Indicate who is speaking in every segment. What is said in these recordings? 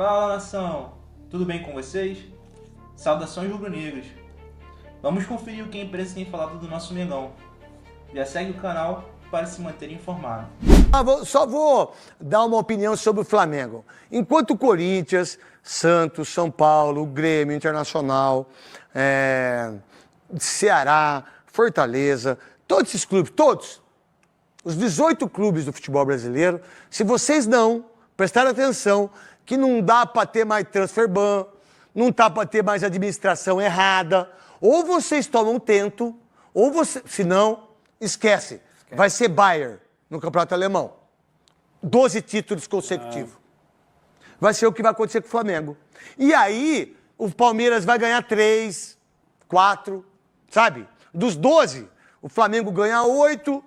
Speaker 1: Fala, nação! Tudo bem com vocês? Saudações rubro-negras! Vamos conferir o que a imprensa tem falado do nosso Mengão. Já segue o canal para se manter informado.
Speaker 2: Só vou dar uma opinião sobre o Flamengo. Enquanto o Corinthians, Santos, São Paulo, Grêmio, Internacional, Ceará, Fortaleza, todos esses clubes, todos, os 18 clubes do futebol brasileiro, se vocês não prestarem atenção que não dá para ter mais transfer ban, não dá para ter mais administração errada, ou vocês tomam tento, ou você, se não, esquece. Vai ser Bayern no Campeonato Alemão. 12 títulos consecutivos. Vai ser o que vai acontecer com o Flamengo. E aí, o Palmeiras vai ganhar 3, 4, sabe? Dos 12, o Flamengo ganha 8,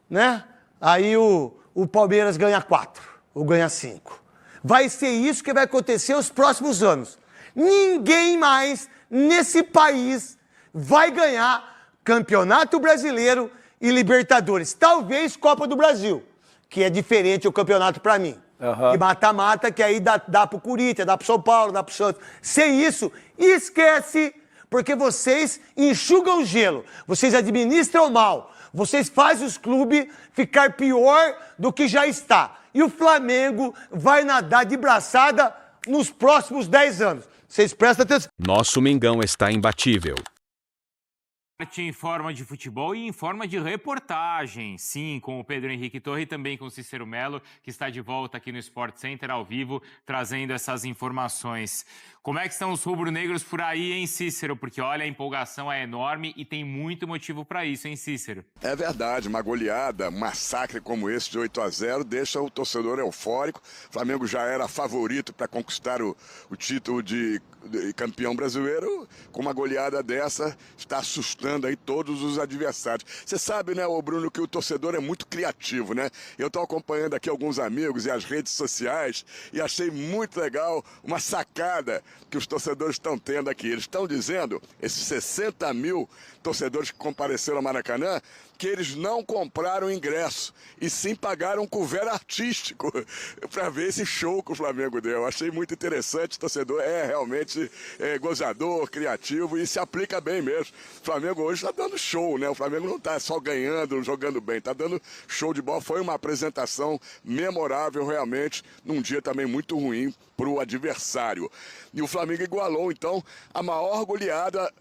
Speaker 2: né? Aí o Palmeiras ganha 4, ou ganha 5. Vai ser isso que vai acontecer nos próximos anos. Ninguém mais nesse país vai ganhar Campeonato Brasileiro e Libertadores. Talvez Copa do Brasil, que é diferente o campeonato para mim. E mata-mata, que aí dá pro Corinthians, dá pro São Paulo, dá pro Santos. Sem isso, esquece, porque vocês enxugam gelo, vocês administram mal, vocês fazem os clubes ficar pior do que já está. E o Flamengo vai nadar de braçada nos próximos 10 anos. Vocês prestam atenção.
Speaker 3: Nosso Mengão está imbatível.
Speaker 4: Em forma de futebol e em forma de reportagem, sim, com o Pedro Henrique Torre e também com o Cícero Melo, que está de volta aqui no Sport Center ao vivo, trazendo essas informações. Como é que estão os rubro-negros por aí, hein, Cícero? Porque, olha, a empolgação é enorme e tem muito motivo para isso, hein, Cícero?
Speaker 5: É verdade, uma goleada, um massacre como esse de 8-0 deixa o torcedor eufórico. O Flamengo já era favorito para conquistar o título de campeão brasileiro. Com uma goleada dessa, está assustando aí todos os adversários. Você sabe, né, ô Bruno, que o torcedor é muito criativo, né? Eu estou acompanhando aqui alguns amigos e as redes sociais e achei muito legal uma sacada que os torcedores estão tendo aqui. Eles estão dizendo, esses 60 mil torcedores que compareceram ao Maracanã, que eles não compraram ingresso e sim pagaram um couvert artístico para ver esse show que o Flamengo deu. Achei muito interessante, o torcedor é realmente gozador, criativo e se aplica bem mesmo. O Flamengo hoje está dando show, né? O Flamengo não está só ganhando, jogando bem, está dando show de bola. Foi uma apresentação memorável realmente, num dia também muito ruim para o adversário. E o Flamengo igualou, então, a maior goleada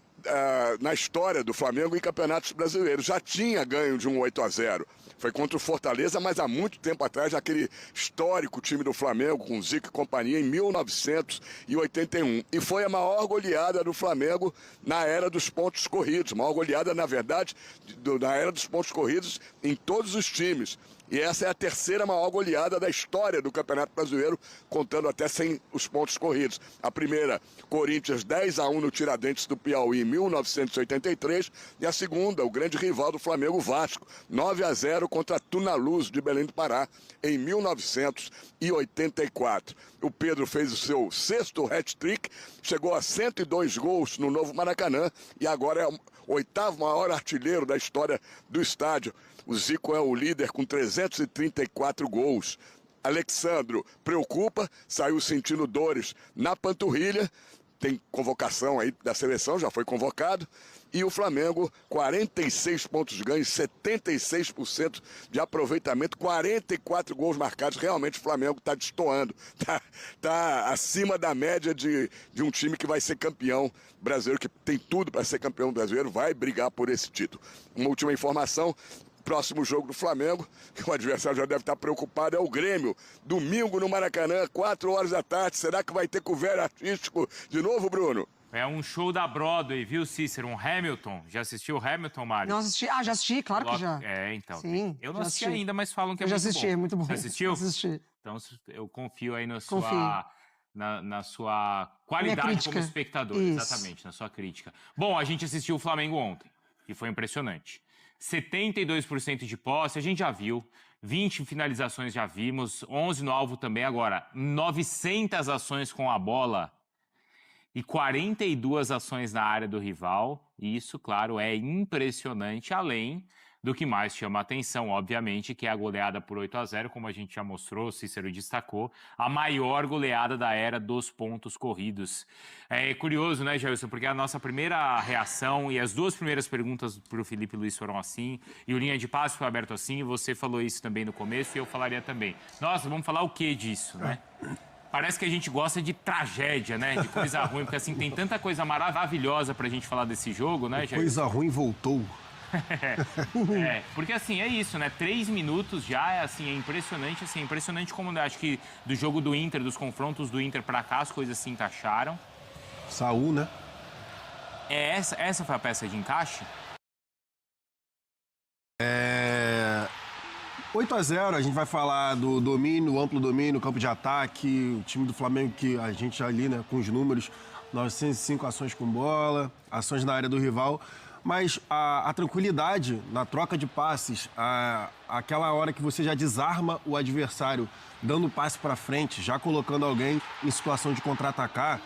Speaker 5: na história do Flamengo em campeonatos brasileiros. Já tinha ganho de um 8-0. Foi contra o Fortaleza, mas há muito tempo atrás, aquele histórico time do Flamengo, com Zico e companhia, em 1981. E foi a maior goleada do Flamengo na era dos pontos corridos. A maior goleada, na verdade, na era dos pontos corridos em todos os times. E essa é a terceira maior goleada da história do Campeonato Brasileiro, contando até sem os pontos corridos. A primeira, Corinthians 10-1 no Tiradentes do Piauí em 1983. E a segunda, o grande rival do Flamengo, Vasco, 9-0 contra a Tunaluz de Belém do Pará em 1984. O Pedro fez o seu 6º hat-trick, chegou a 102 gols no novo Maracanã e agora é o 8º maior artilheiro da história do estádio. O Zico é o líder com 334 gols. Alexandro preocupa, saiu sentindo dores na panturrilha, tem convocação aí da seleção, já foi convocado. E o Flamengo, 46 pontos ganhos, 76% de aproveitamento, 44 gols marcados. Realmente o Flamengo está destoando, tá acima da média de um time que vai ser campeão brasileiro, que tem tudo para ser campeão brasileiro, vai brigar por esse título. Uma última informação. Próximo jogo do Flamengo, que o adversário já deve estar preocupado, é o Grêmio. Domingo no Maracanã, 4 horas da tarde. Será que vai ter couvert artístico de novo, Bruno?
Speaker 4: É um show da Broadway, viu, Cícero? Um Hamilton. Já assistiu o Hamilton, Mário?
Speaker 6: Não assisti. Ah, já assisti, claro que já.
Speaker 4: Então.
Speaker 6: Sim,
Speaker 4: eu não assisti ainda, mas falam que é
Speaker 6: eu já
Speaker 4: muito bom.
Speaker 6: assisti, é muito bom.
Speaker 4: Você assistiu?
Speaker 6: Assisti.
Speaker 4: Então, eu confio aí na sua
Speaker 6: Minha
Speaker 4: qualidade
Speaker 6: crítica.
Speaker 4: como espectador.
Speaker 6: Isso.
Speaker 4: Exatamente, na sua crítica. Bom, a gente assistiu o Flamengo ontem e foi impressionante. 72% de posse, a gente já viu. 20 finalizações já vimos. 11 no alvo também. Agora, 900 ações com a bola e 42 ações na área do rival. E isso, claro, é impressionante, além do que mais chama a atenção, obviamente, que é a goleada por 8-0, como a gente já mostrou, o Cícero destacou, a maior goleada da era dos pontos corridos. É curioso, né, Jailson, porque a nossa primeira reação e as duas primeiras perguntas para o Felipe Luiz foram assim, e o linha de passe foi aberto assim, e você falou isso também no começo, e eu falaria também. Nossa, vamos falar o que disso, né? Parece que a gente gosta de tragédia, né? De coisa ruim, porque assim, tem tanta coisa maravilhosa pra gente falar desse jogo, né, Jailson?
Speaker 7: Coisa ruim voltou.
Speaker 4: Porque assim, é isso, né? 3 minutos já, é impressionante como eu acho que do jogo do Inter, dos confrontos do Inter pra cá, as coisas se encaixaram.
Speaker 7: Saúl, né?
Speaker 4: Essa foi a peça de encaixe?
Speaker 7: 8-0, a gente vai falar do domínio, amplo domínio, campo de ataque, o time do Flamengo que a gente ali, né, com os números, 905 ações com bola, ações na área do rival, mas a tranquilidade na troca de passes, aquela hora que você já desarma o adversário, dando passe para frente, já colocando alguém em situação de contra-atacar,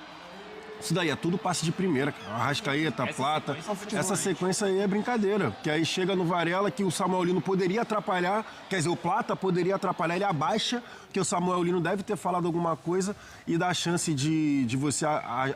Speaker 7: isso daí é tudo passe de primeira, Arrascaeta, Plata. Essa sequência aí é brincadeira. Que aí chega no Varela que o Samuel Lino poderia atrapalhar, quer dizer, o Plata poderia atrapalhar, ele abaixa, que o Samuel Lino deve ter falado alguma coisa e dá a chance de você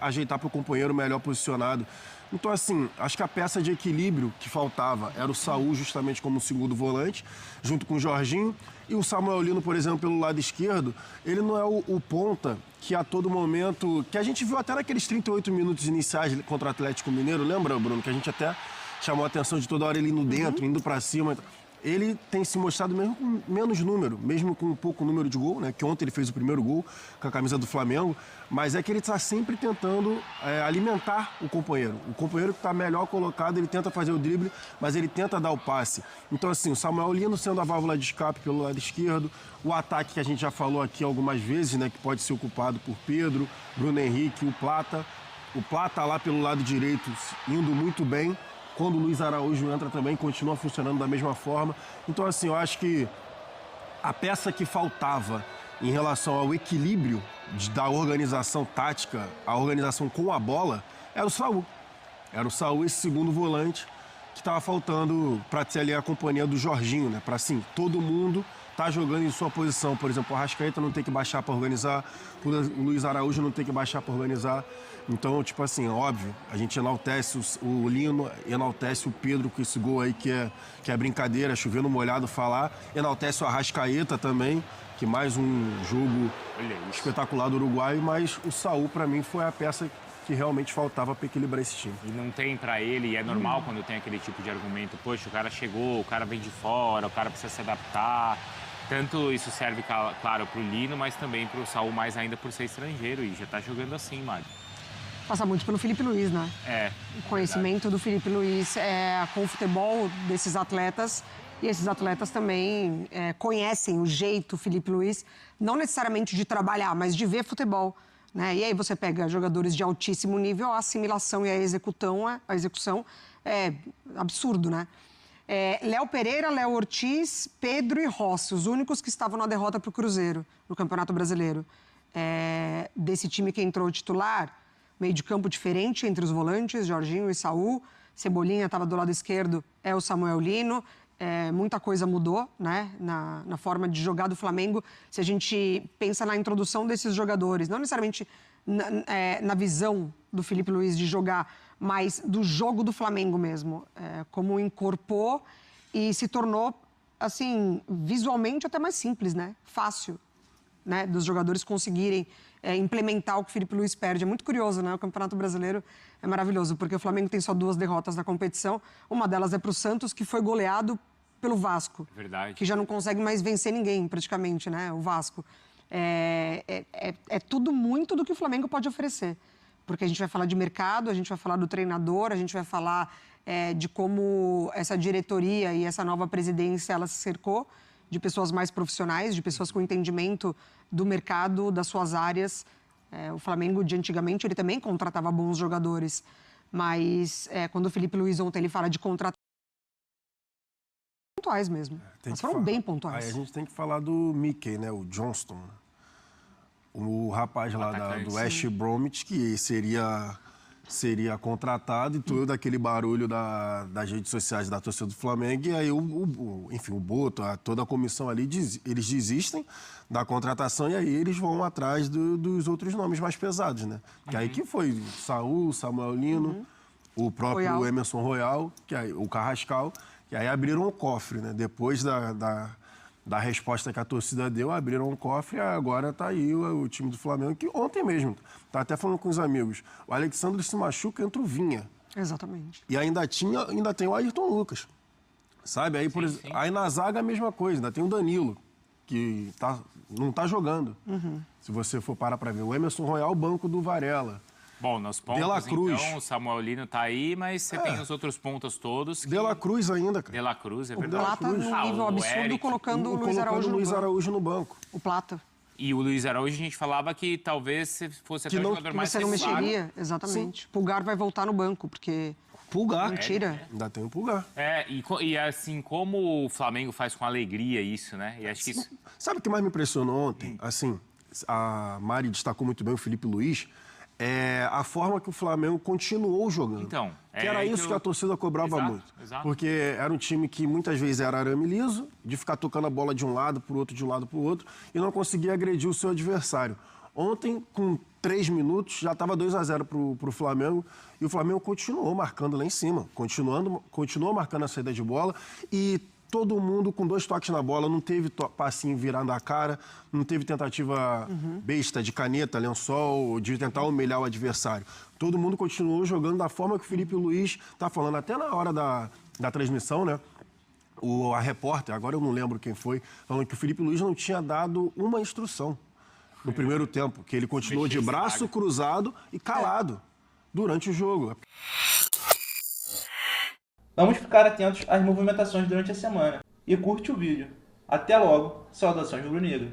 Speaker 7: ajeitar para o companheiro melhor posicionado. Então, assim, acho que a peça de equilíbrio que faltava era o Saúl justamente como segundo volante, junto com o Jorginho. E o Samuel Lino, por exemplo, pelo lado esquerdo, ele não é o ponta que a todo momento... Que a gente viu até naqueles 38 minutos iniciais contra o Atlético Mineiro, lembra, Bruno? Que a gente até chamou a atenção de toda hora ele indo dentro, indo pra cima. Ele tem se mostrado mesmo com menos número, mesmo com pouco número de gol, né? Que ontem ele fez o primeiro gol com a camisa do Flamengo. Mas é que ele está sempre tentando alimentar o companheiro. O companheiro que está melhor colocado, ele tenta fazer o drible, mas ele tenta dar o passe. Então, assim, o Samuel Lino sendo a válvula de escape pelo lado esquerdo, o ataque que a gente já falou aqui algumas vezes, né? Que pode ser ocupado por Pedro, Bruno Henrique, o Plata. O Plata lá pelo lado direito indo muito bem. Quando o Luiz Araújo entra também, continua funcionando da mesma forma. Então, assim, eu acho que a peça que faltava em relação ao equilíbrio da organização tática, a organização com a bola, era o Saúl. Era o Saúl, esse segundo volante, que estava faltando para ter ali a companhia do Jorginho, né? Para, assim, todo mundo tá jogando em sua posição. Por exemplo, o Arrascaeta não tem que baixar para organizar, o Luiz Araújo não tem que baixar para organizar. Então, tipo assim, óbvio, a gente enaltece o Lino, enaltece o Pedro com esse gol aí que é brincadeira, chovendo molhado falar, enaltece o Arrascaeta também, que mais um jogo espetacular do Uruguai, mas o Saúl, para mim, foi a peça que realmente faltava para equilibrar esse time.
Speaker 4: E não tem para ele, e é normal quando tem aquele tipo de argumento, poxa, o cara chegou, o cara vem de fora, o cara precisa se adaptar. Tanto isso serve, claro, para o Lino, mas também para o Saúl, mais ainda por ser estrangeiro, e já está jogando assim, Mário.
Speaker 6: Passa muito pelo Felipe Luiz, né? O conhecimento do Felipe Luiz com o futebol desses atletas. E esses atletas também conhecem o jeito Felipe Luiz, não necessariamente de trabalhar, mas de ver futebol. Né? E aí você pega jogadores de altíssimo nível, a assimilação e a execução é absurdo, né? Léo Pereira, Léo Ortiz, Pedro e Rossi, os únicos que estavam na derrota para o Cruzeiro, no Campeonato Brasileiro. Desse time que entrou titular, meio de campo diferente entre os volantes, Jorginho e Saúl. Cebolinha estava do lado esquerdo, é o Samuel Lino. Muita coisa mudou, né, na forma de jogar do Flamengo. Se a gente pensa na introdução desses jogadores, não necessariamente na visão do Felipe Luiz de jogar, mas do jogo do Flamengo mesmo. Como incorporou e se tornou, assim, visualmente até mais simples, né? Fácil, né, dos jogadores conseguirem implementar o que o Felipe Luiz perde. É muito curioso, né? O Campeonato Brasileiro é maravilhoso, porque o Flamengo tem só 2 derrotas na competição. Uma delas é para o Santos, que foi goleado pelo Vasco.
Speaker 4: Verdade.
Speaker 6: Que já não consegue mais vencer ninguém, praticamente, né? O Vasco. É tudo muito do que o Flamengo pode oferecer. Porque a gente vai falar de mercado, a gente vai falar do treinador, a gente vai falar de como essa diretoria e essa nova presidência, ela se cercou de pessoas mais profissionais, de pessoas com entendimento do mercado, das suas áreas. O Flamengo, de antigamente, ele também contratava bons jogadores. Mas quando o Felipe Luiz ontem ele fala de contratar, pontuais mesmo. Mas foram bem pontuais.
Speaker 7: Aí a gente tem que falar do Mickey, né? O Johnston. O rapaz lá do West Bromwich, que seria seria contratado e todo aquele barulho das redes sociais da torcida do Flamengo. E aí, enfim, o Boto, toda a comissão ali, eles desistem da contratação e aí eles vão atrás dos outros nomes mais pesados, né? Que aí que foi Samuel Lino, o próprio
Speaker 6: Royal.
Speaker 7: Emerson Royal, que aí, o Carrascal, que aí abriram o cofre, né? Depois da resposta que a torcida deu, abriram um cofre e agora tá aí o time do Flamengo, que ontem mesmo, tá até falando com os amigos, o Alexandre se machuca, entra o Vinha.
Speaker 6: Exatamente.
Speaker 7: E ainda tem o Ayrton Lucas, sabe? Aí, aí na zaga a mesma coisa, ainda tem o Danilo, que não tá jogando. Se você for parar pra ver. O Emerson Royal, banco do Varela.
Speaker 4: Bom, nos pontos,
Speaker 7: De La Cruz.
Speaker 4: então, o Samuel Lino tá aí, mas você tem os outros pontos todos.
Speaker 7: De La Cruz ainda, cara.
Speaker 4: De La Cruz, é
Speaker 7: De La
Speaker 4: verdade.
Speaker 6: Plata num nível
Speaker 4: o
Speaker 6: absurdo,
Speaker 4: Eric.
Speaker 6: colocando o Luiz
Speaker 7: Araújo no banco.
Speaker 6: O Plata.
Speaker 4: E o Luiz Araújo, a gente falava que talvez fosse até o jogador
Speaker 6: Que
Speaker 4: mais
Speaker 6: você não
Speaker 4: necessário.
Speaker 6: mexeria, exatamente. Pulgar vai voltar no banco, porque...
Speaker 7: Pulgar.
Speaker 6: Mentira.
Speaker 7: Ainda tem o Pulgar.
Speaker 4: E assim, como o Flamengo faz com alegria isso, né? E acho que isso...
Speaker 7: Sabe o que mais me impressionou ontem? Assim, a Mari destacou muito bem o Felipe Luiz. É a forma que o Flamengo continuou jogando.
Speaker 4: Então,
Speaker 7: que era isso que a torcida cobrava muito.
Speaker 4: Exato.
Speaker 7: Porque era um time que muitas vezes era arame liso, de ficar tocando a bola de um lado para o outro, de um lado para o outro, e não conseguia agredir o seu adversário. Ontem, com 3 minutos, já estava 2-0 para o Flamengo, e o Flamengo continuou marcando lá em cima, continuou marcando a saída de bola, e todo mundo com 2 toques na bola, não teve passinho virando a cara, não teve tentativa besta de caneta, lençol, de tentar humilhar o adversário. Todo mundo continuou jogando da forma que o Felipe Luiz está falando, até na hora da transmissão, né? A repórter, agora eu não lembro quem foi, falando que o Felipe Luiz não tinha dado uma instrução no primeiro tempo, que ele continuou de braço cruzado e calado durante o jogo.
Speaker 1: Vamos ficar atentos às movimentações durante a semana. E curte o vídeo. Até logo. Saudações rubro-negras.